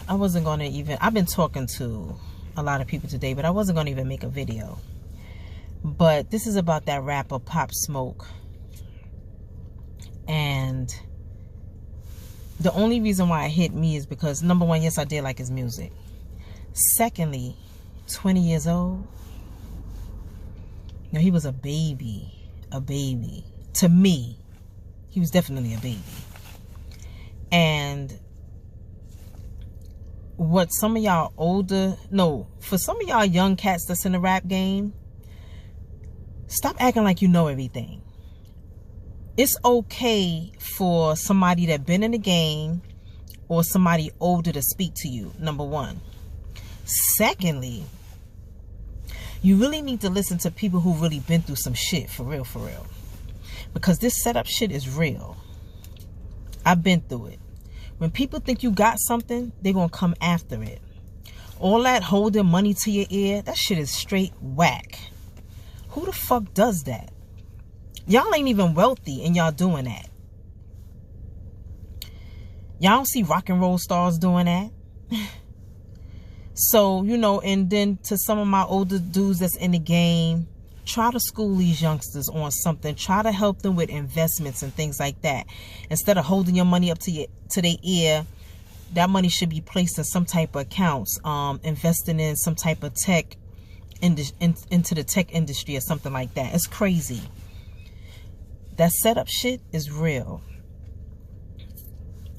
I wasn't going to even, I've been talking to a lot of people today, but I wasn't going to even make a video. But this is about that rapper Pop Smoke. And the only reason why it hit me is because, number one, yes, I did like his music. Secondly, 20 years old. You know, he was a baby. A baby. To me, he was definitely a baby. And what some of y'all for some of y'all young cats that's in the rap game, stop acting like you know everything. It's okay for somebody that been in the game or somebody older to speak to you, number one. Secondly, you really need to listen to people who really been through some shit, for real, for real. Because this setup shit is real. I've been through it. When people think you got something, they're going to come after it. All that holding money to your ear, that shit is straight whack. Who the fuck does that? Y'all ain't even wealthy and y'all doing that. Y'all don't see rock and roll stars doing that. So, you know, and then to some of my older dudes that's in the game, try to school these youngsters on something. Try to help them with investments and things like that. Instead of holding your money up to their ear, that money should be placed in some type of accounts. Investing in some type of tech, into the tech industry or something like that. It's crazy. That setup shit is real.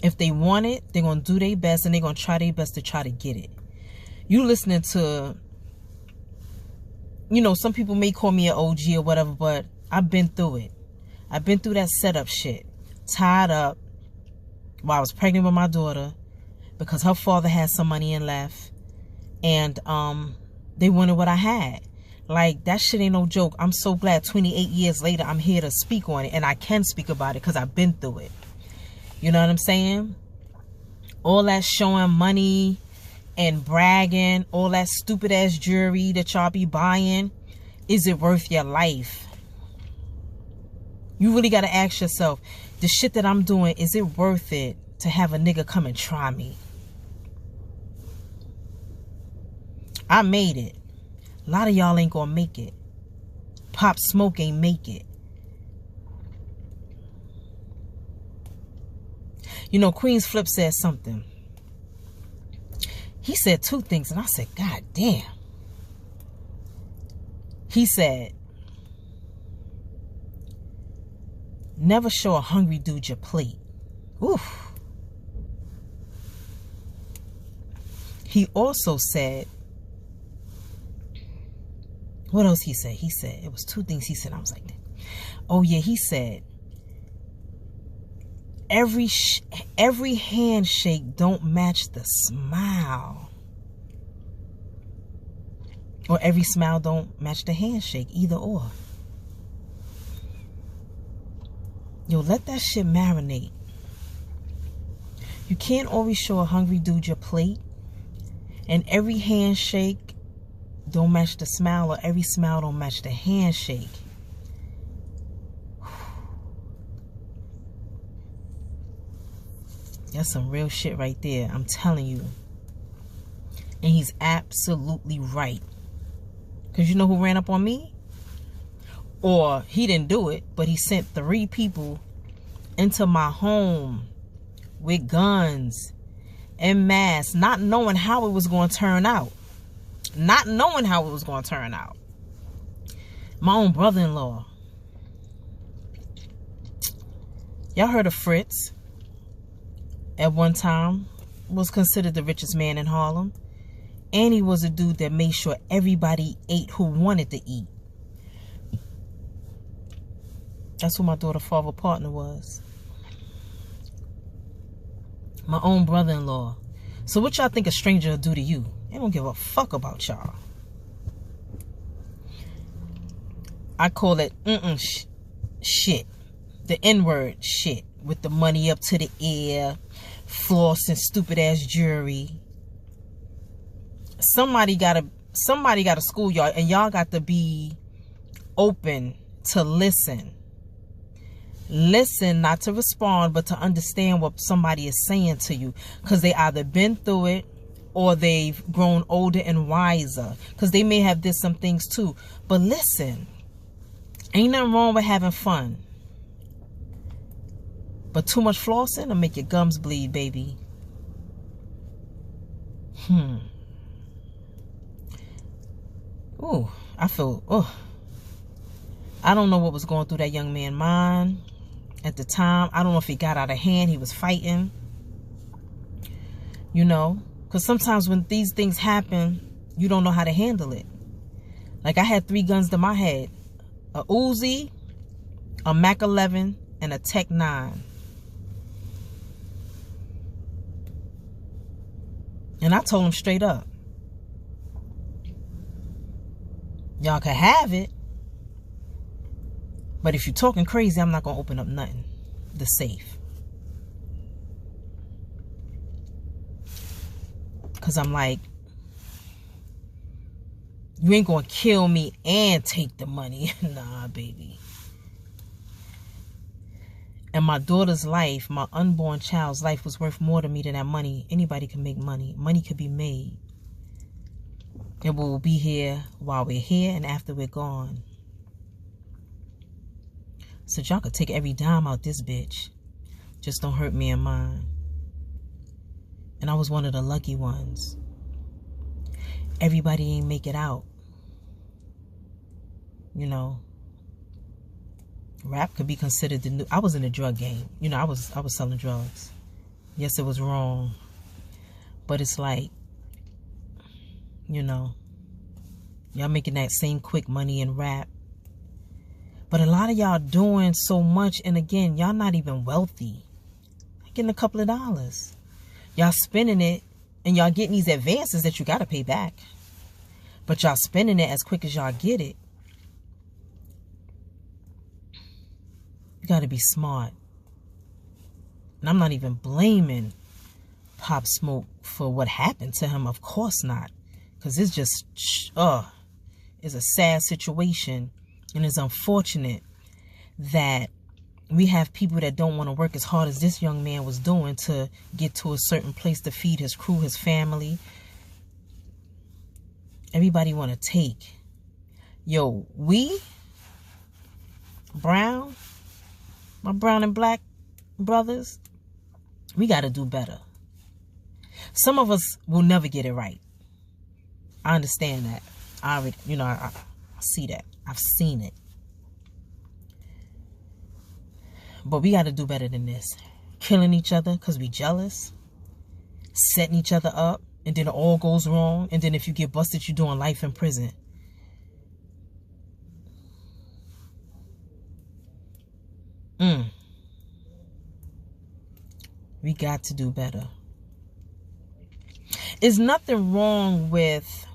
If they want it, they're going to do their best and they're going to try their best to try to get it. You listening to, you know, some people may call me an OG or whatever, but I've been through it. I've been through that setup shit. Tied up while I was pregnant with my daughter because her father had some money and left. And they wanted what I had. Like, that shit ain't no joke. I'm so glad 28 years later I'm here to speak on it. And I can speak about it because I've been through it. You know what I'm saying? All that showing money and bragging, all that stupid ass jewelry that y'all be buying, is it worth your life? You really got to ask yourself, the shit that I'm doing, is it worth it to have a nigga come and try me? I made it. A lot of y'all ain't gonna make it. Pop Smoke ain't make it. You know, Queen's Flip said something. He said two things, and I said, God damn. He said, never show a hungry dude your plate. Oof. He also said, what else he said? He said, it was two things he said. I was like, oh yeah, he said, every handshake don't match the smile. Or every smile don't match the handshake, either or. Yo, let that shit marinate. You can't always show a hungry dude your plate. And every handshake don't match the smile, or every smile don't match the handshake. That's some real shit right there. I'm telling you. And he's absolutely right. Because you know who ran up on me? Or he didn't do it, but he sent 3 people into my home with guns and masks, not knowing how it was going to turn out. Not knowing how it was going to turn out. My own brother-in-law. Y'all heard of Fritz? At one time, was considered the richest man in Harlem. And he was a dude that made sure everybody ate who wanted to eat. That's who my daughter's father partner was. My own brother-in-law. So what y'all think a stranger will do to you? They don't give a fuck about y'all. I call it shit. The N-word shit. With the money up to the ear, flossing stupid ass jewelry. Somebody gotta school y'all, and y'all got to be open to listen. Listen, not to respond, but to understand what somebody is saying to you, because they either been through it or they've grown older and wiser, because they may have did some things too. But listen, ain't nothing wrong with having fun, but too much flossing will make your gums bleed, baby. Ooh, I feel, I don't know what was going through that young man's mind at the time. I don't know if he got out of hand. He was fighting, you know, because sometimes when these things happen, you don't know how to handle it. Like, I had 3 guns to my head: a Uzi, a Mac 11, and a Tech 9. And I told him straight up, y'all can have it, but if you're talking crazy, I'm not going to open up nothing. The safe. Because I'm like, you ain't going to kill me and take the money. Nah, baby. And my daughter's life, my unborn child's life, was worth more to me than that money. Anybody can make money. Money could be made. And we'll be here while we're here and after we're gone. So y'all could take every dime out this bitch. Just don't hurt me and mine. And I was one of the lucky ones. Everybody ain't make it out. You know. Rap could be considered the new... I was in the drug game. You know, I was selling drugs. Yes, it was wrong. But it's like, you know, y'all making that same quick money in rap. But a lot of y'all doing so much, and again, y'all not even wealthy. Getting a couple of dollars. Y'all spending it, and y'all getting these advances that you got to pay back. But y'all spending it as quick as y'all get it. You got to be smart. And I'm not even blaming Pop Smoke for what happened to him. Of course not. Because it's just, it's a sad situation. And it's unfortunate that we have people that don't want to work as hard as this young man was doing to get to a certain place to feed his crew, his family. Everybody want to take. Yo, my brown and black brothers, we got to do better. Some of us will never get it right. I understand that. I already, you know, I see that. I've seen it. But we got to do better than this. Killing each other because we jealous. Setting each other up. And then it all goes wrong. And then if you get busted, you're doing life in prison. We got to do better. There's nothing wrong with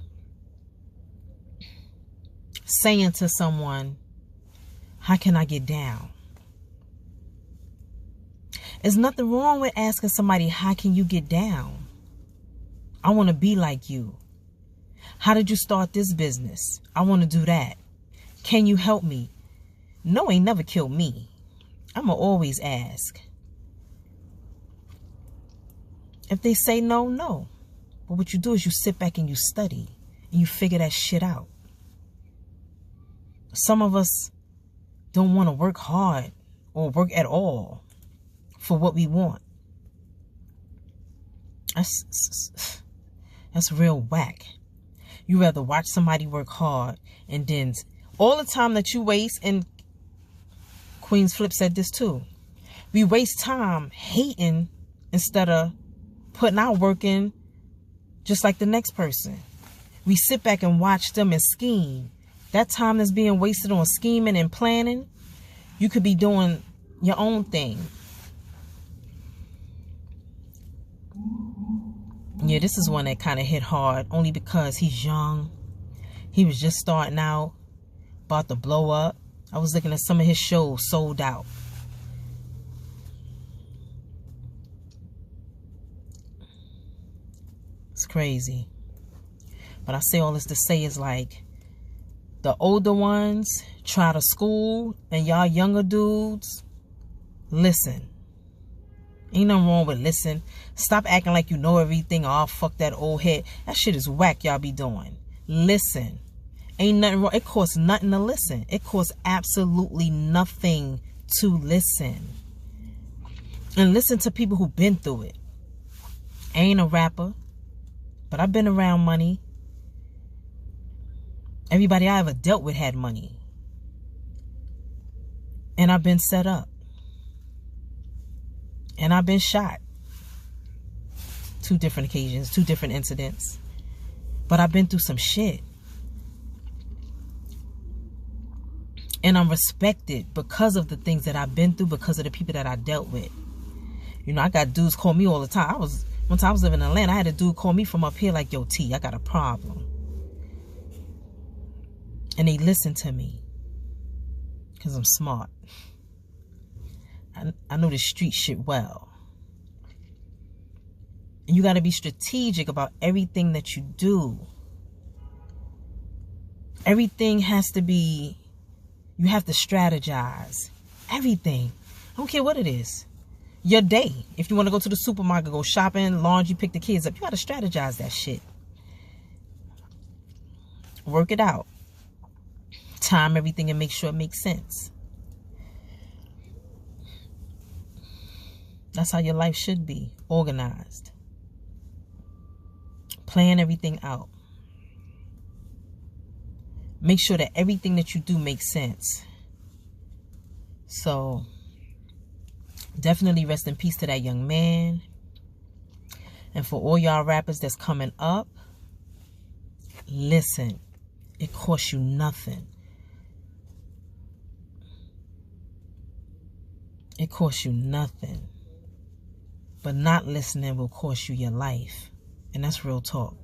saying to someone, how can I get down? There's nothing wrong with asking somebody, how can you get down? I want to be like you. How did you start this business? I want to do that. Can you help me? No ain't never killed me. I'ma always ask. If they say no, no. But what you do is you sit back and you study. And you figure that shit out. Some of us don't want to work hard or work at all for what we want. That's real whack. You rather watch somebody work hard and then all the time that you waste, and Queen's Flip said this too. We waste time hating instead of putting our work in just like the next person. We sit back and watch them and scheme. That time that's being wasted on scheming and planning, you could be doing your own thing. Yeah, this is one that kind of hit hard only because he's young. He was just starting out, about to blow up. I was looking at some of his shows sold out. It's crazy. But I say all this to say is like, the older ones try to school and y'all younger dudes Listen. Ain't nothing wrong with listen. Stop acting like you know everything. Oh, fuck that old head. That shit is whack y'all be doing. Listen. Ain't nothing wrong. It costs nothing to listen. It costs absolutely nothing to listen. And listen to people who've been through it. I ain't a rapper, but I've been around money. Everybody I ever dealt with had money. And I've been set up. And I've been shot. 2 different occasions, 2 different incidents. But I've been through some shit. And I'm respected because of the things that I've been through, because of the people that I dealt with. You know, I got dudes call me all the time. One time I was living in Atlanta, I had a dude call me from up here like, yo, T, I got a problem. And they listened to me. Because I'm smart. I know the street shit well. And you got to be strategic about everything that you do. Everything has to be, you have to strategize. Everything. I don't care what it is. Your day. If you want to go to the supermarket, go shopping, laundry, pick the kids up. You got to strategize that shit. Work it out. Time everything and make sure it makes sense. That's how your life should be. Organized. Plan everything out. Make sure that everything that you do makes sense. So, definitely rest in peace to that young man. And for all y'all rappers that's coming up, listen. It costs you nothing. It costs you nothing. But not listening will cost you your life. And that's real talk.